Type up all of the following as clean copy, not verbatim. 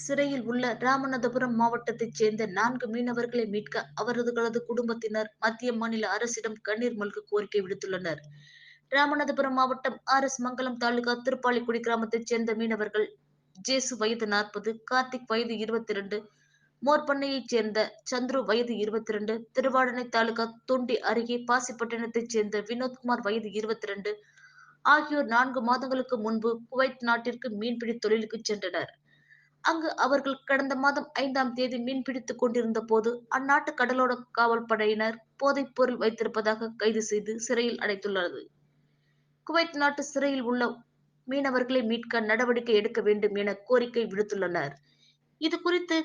சிறையில் உள்ள ராமநாதபுரம் மாவட்டத்தைச் சேர்ந்த 4 மீனவர்களை மீட்க அவர்களது குடும்பத்தினர் மத்திய மாநில அரசிடம் கண்ணீர் மல்க கோரிக்கை விடுத்துள்ளனர். ராமநாதபுரம் மாவட்டம் மங்கலம் தாலுகா திருப்பாலைக்குடி கிராமத்தைச் சேர்ந்த மீனவர்கள் ஜேசு வயது 40, கார்த்திக் வயது 22, மோர்பண்ணையைச் சேர்ந்த சந்துரு வயது 22, திருவாடனை தாலுகா தொண்டி அருகே பாசிப்பட்டினத்தைச் சேர்ந்த வினோத்குமார் வயது 22 ஆகியோர் 4 மாதங்களுக்கு முன்பு குவைத் நாட்டிற்கு மீன்பிடி தொழிலுக்கு சென்றனர். அங்கு அவர்கள் கடந்த மாதம் 5ஆம் தேதி மீன்பிடித்துக் கொண்டிருந்த போது அந்நாட்டு கடலோர காவல் படையினர் போதைப் பொருள் வைத்திருப்பதாக கைது செய்து சிறையில் அடைத்துள்ளது. குவைத் நாட்டு சிறையில் உள்ள மீனவர்களை மீட்க நடவடிக்கை எடுக்க வேண்டும் என கோரிக்கை விடுத்துள்ளனர். இது குறித்து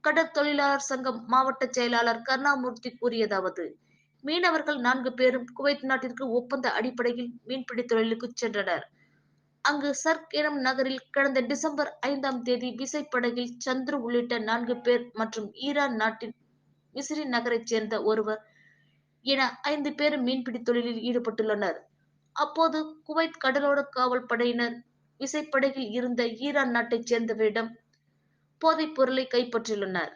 கடற் தொழிலாளர் சங்கம் மாவட்ட செயலாளர் கருணாமூர்த்தி கூறியதாவது: மீனவர்கள் 4 பேரும் குவைத் நாட்டிற்கு ஒப்பந்த அடிப்படையில் மீன்பிடி தொழிலுக்கு சென்றனர். அங்கு சர்க் எனும் நகரில் கடந்த டிசம்பர் 5ஆம் தேதி விசைப்படகில் சந்துரு உள்ளிட்ட 4 பேர் மற்றும் ஈரான் நாட்டின் மிஸ்ரி நகரைச் சேர்ந்த ஒருவர் என 5 பேர் மீன்பிடி தொழிலில் ஈடுபட்டுள்ளனர். அப்போது குவைத் கடலோர காவல் படையினர் விசைப்படகில் இருந்த ஈரான் நாட்டைச் சேர்ந்தவரிடம் போதைப் பொருளை கைப்பற்றியுள்ளனர்.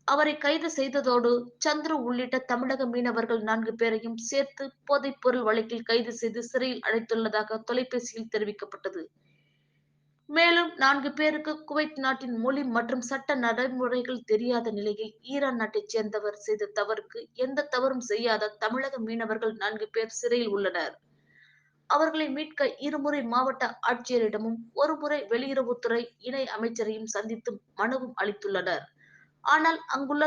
அவரை கைது செய்ததோடு சந்துரு உள்ளிட்ட தமிழக மீனவர்கள் 4 பேரையும் சேர்த்து போதைப் பொருள் வழக்கில் கைது செய்து சிறையில் அடைத்துள்ளதாக தொலைபேசியில் தெரிவிக்கப்பட்டது. மேலும் 4 பேருக்கு குவைத் நாட்டின் மொழி மற்றும் சட்ட நடைமுறைகள் தெரியாத நிலையில் ஈரான் நாட்டைச் சேர்ந்தவர் செய்த தவறுக்கு எந்த தவறும் செய்யாத தமிழக மீனவர்கள் 4 பேர் சிறையில் உள்ளனர். அவர்களை மீட்க இருமுறை மாவட்ட ஆட்சியரிடமும் ஒருமுறை வெளியுறவுத்துறை இணை அமைச்சரையும் சந்தித்து மனுவும் அளித்துள்ளனர். ஆனால் அங்குள்ள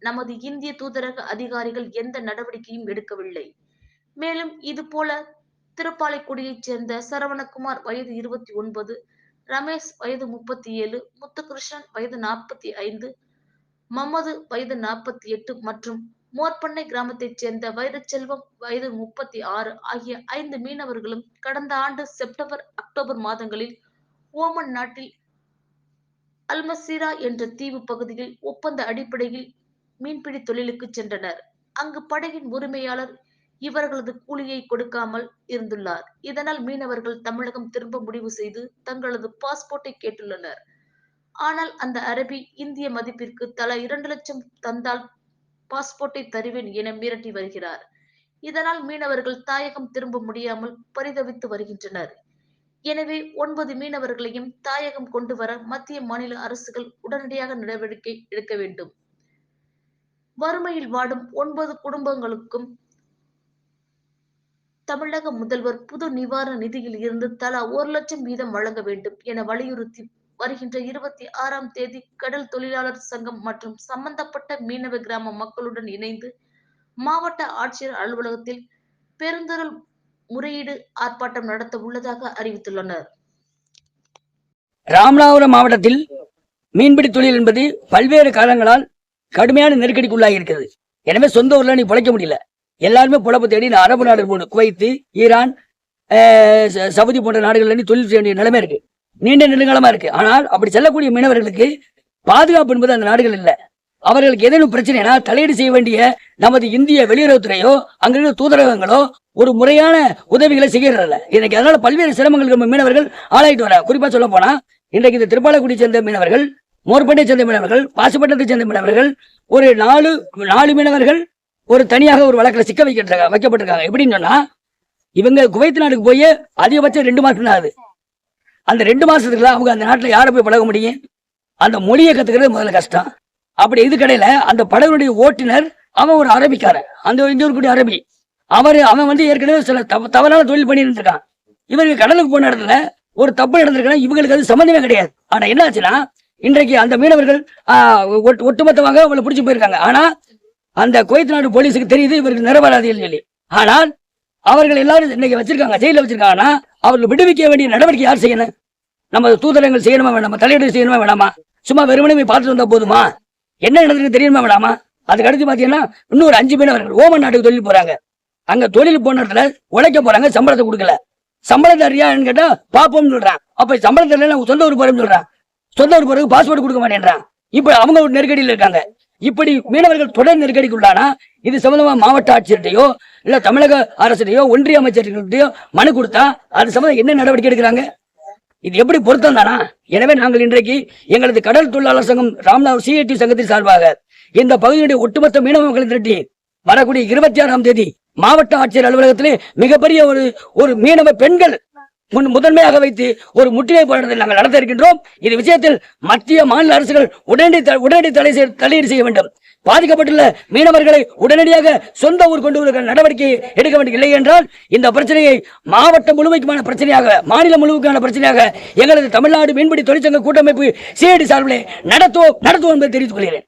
நமது இந்திய தூதரக அதிகாரிகள் எந்த நடவடிக்கையும் எடுக்கவில்லை. மேலும் இதுபோல திருப்பாலைக்குடியைச் சேர்ந்த சரவணகுமார் வயது 29, ரமேஷ் வயது 37, முத்துகிருஷ்ணன் வயது 45, மம்மது வயது 48 மற்றும் மோர்பண்ணை கிராமத்தைச் சேர்ந்த வைரச்செல்வம் வயது 36 ஆகிய 5 மீனவர்களும் கடந்த ஆண்டு செப்டம்பர், அக்டோபர் மாதங்களில் ஓமன் நாட்டில் அல்மசீரா என்ற தீவு பகுதியில் ஒப்பந்த அடிப்படையில் மீன்பிடி தொழிலுக்கு சென்றனர். அங்கு படகின் உரிமையாளர் இவர்களது கூலியை கொடுக்காமல் இருந்துள்ளார். இதனால் மீனவர்கள் தமிழகம் திரும்ப முடிவு செய்து தங்களது பாஸ்போர்ட்டை கேட்டுள்ளனர். ஆனால் அந்த அரபி இந்திய மதிப்பிற்கு தலா 2 லட்சம் தந்தால் பாஸ்போர்ட்டை தருவேன் என மிரட்டி வருகிறார். இதனால் மீனவர்கள் தாயகம் திரும்ப முடியாமல் பரிதவித்து வருகின்றனர். எனவே 9 மீனவர்களையும் தாயகம் கொண்டு வர மத்திய மாநில அரசுகள் உடனடியாக நடவடிக்கை எடுக்க வேண்டும். வறுமையில் வாடும் 9 குடும்பங்களுக்கும் தமிழக முதல்வர் புது நிவாரண நிதியில் இருந்து தலா 1 லட்சம் வீதம் வழங்க வேண்டும் என வலியுறுத்தி வருகின்ற 26ஆம் தேதி கடல் தொழிலாளர் சங்கம் மற்றும் சம்பந்தப்பட்ட மீனவ கிராம மக்களுடன் இணைந்து மாவட்ட ஆட்சியர் அலுவலகத்தில் பெருந்திரள் முறையீடு ஆர்ப்பாட்டம் நடத்த உள்ளதாக அறிவித்துள்ளனர். ராமநாதபுரம் மாவட்டத்தில் மீன்பிடி தொழில் என்பது பல்வேறு காரணங்களால் கடுமையான நெருக்கடிக்குள்ளாகி இருக்கிறது. எனவே சொந்த ஊர்ல நீ பிழைக்க முடியல. எல்லாருமே பொழப்பு தேடி அரபு நாடு போன குவைத்து, ஈரான், சவுதி போன்ற நாடுகளில் தொழில் செய்ய வேண்டிய நிலைமை இருக்கு. நீண்ட நெடுங்காலமா இருக்கு. ஆனால் அப்படி செல்லக்கூடிய மீனவர்களுக்கு பாதுகாப்பு என்பது அந்த நாடுகள் இல்லை. அவர்களுக்கு ஏதேனும் பிரச்சனைனா தலையீடு செய்ய வேண்டிய நமது இந்திய வெளியுறவுத்துறையோ அங்கிருக்கிற தூதரகங்களோ ஒரு முறையான உதவிகளை செய்யறதில்ல. இன்னைக்கு அதனால பல்வேறு சிரமங்களுக்கு நம்ம மீனவர்கள் ஆளாயிட்டு வர. குறிப்பா சொல்ல போனா இன்றைக்கு இந்த திருப்பாலைக்குடி சேர்ந்த மீனவர்கள், மோர்பட்டை சேர்ந்த மீனவர்கள், பாசிப்பட்டத்தை சேர்ந்த மீனவர்கள் ஒரு 4 மீனவர்கள் ஒரு தனியாக ஒரு வழக்கில் சிக்க வைக்கப்பட்டிருக்காங்க. எப்படின்னு சொன்னா இவங்க குவைத் நாட்டுக்கு போய் அதிகபட்சம் 2 மாசம் தான் ஆகுது. அந்த 2 மாசத்துக்குள்ள அவங்க அந்த நாட்டுல யாரை போய் பழக முடியும்? அந்த மொழியை கத்துக்கிறது முதல்ல கஷ்டம். அப்படி இது கடையில அந்த படகுடைய ஓட்டுநர் அவன் ஒரு அரபிக்காரன், அந்த இங்க இருக்கக்கூடிய அரபி. அவன் ஏற்கனவே சில தவறான தொழில் பண்ணி இருந்திருக்கான். இவருக்கு கடலுக்கு போன இடத்துல ஒரு தப்பு நடந்திருக்காங்க. இவங்களுக்கு அது சம்பந்தமே கிடையாது. ஆனா என்ன ஆச்சுன்னா இன்றைக்கு அந்த மீனவர்கள் ஒட்டுமொத்தமாக அவளை பிடிச்சி போயிருக்காங்க. ஆனா அந்த குவைத் நாடு போலீஸுக்கு தெரியுது இவருக்கு நிரபராதிகள் சொல்லி. ஆனால் அவர்கள் எல்லாரும் இன்னைக்கு வச்சிருக்காங்க, ஜெயில வச்சிருக்காங்கன்னா அவர்கள் விடுவிக்க வேண்டிய நடவடிக்கை யார் செய்யணும்? நம்ம தூதரங்கள் செய்யணுமா வேணாமா? தலையீடு செய்யணுமா வேணாமா? சும்மா வெறுமனே பார்த்துட்டு வந்தா போதுமா? என்ன நடந்திருக்கு தெரியுமா வேணாமா? அதுக்கு அடுத்து பாத்தீங்கன்னா இன்னொரு 5 மீனவர்கள் ஓமன் நாட்டுக்கு தொழில் போறாங்க. அங்க தொழில் போன இடத்துல உழைக்க போறாங்க, சம்பளத்தை கொடுக்கல. சம்பளத்தை அறியான்னு கேட்டா பாப்போம்னு சொல்றான். அப்ப சம்பளத்தை சொந்த ஊர் போறேன்னு சொல்றான். சொந்த ஊர் போறதுக்கு பாஸ்போர்ட் கொடுக்க மாட்டேன்றான். இப்ப அவங்க ஒரு நெருக்கடியில் இருக்காங்க. இப்படி மீனவர்கள் தொடர் நெருக்கடிக்குள்ளானா இது சம்பந்தமா மாவட்ட ஆட்சியர்கிட்டையோ இல்ல தமிழக அரசுடையோ ஒன்றிய அமைச்சர்கள்ட்டையோ மனு கொடுத்தா அது சம்பந்தம் என்ன நடவடிக்கை எடுக்கிறாங்க? இது எப்படி பொருத்தம் தானா? எனவே நாங்கள் இன்றைக்கு எங்களது கடல் தொழிலாளர் சங்கம் ராமநாதபுரம் சிஐடி சங்கத்தின் சார்பாக இந்த பகுதியுடைய ஒட்டுமொத்த மீனவ மக்களை திரட்டி வரக்கூடிய 26ஆம் தேதி மாவட்ட ஆட்சியர் அலுவலகத்திலே மிகப்பெரிய ஒரு மீனவ பெண்கள் முதன்மையாக வைத்து ஒரு முற்றுகை போராட்டத்தை நாங்கள் நடத்த இருக்கின்றோம். இது விஷயத்தில் மத்திய மாநில அரசுகள் உடனடி தலையீடு செய்ய வேண்டும். பாதிக்கப்பட்டுள்ள மீனவர்களை உடனடியாக சொந்த ஊர் கொண்டு வருகிற நடவடிக்கை எடுக்க வேண்டிய இல்லை என்றால் இந்த பிரச்சனையை மாவட்டம் முழுமைக்குமான பிரச்சனையாக, மாநிலம் முழுமைக்கான பிரச்சனையாக எங்களது தமிழ்நாடு மீன்பிடி தொழிற்சங்க கூட்டமைப்பு சிஐடி சார்பிலே நடத்துவோம் என்பதை தெரிவித்துக் கொள்கிறேன்.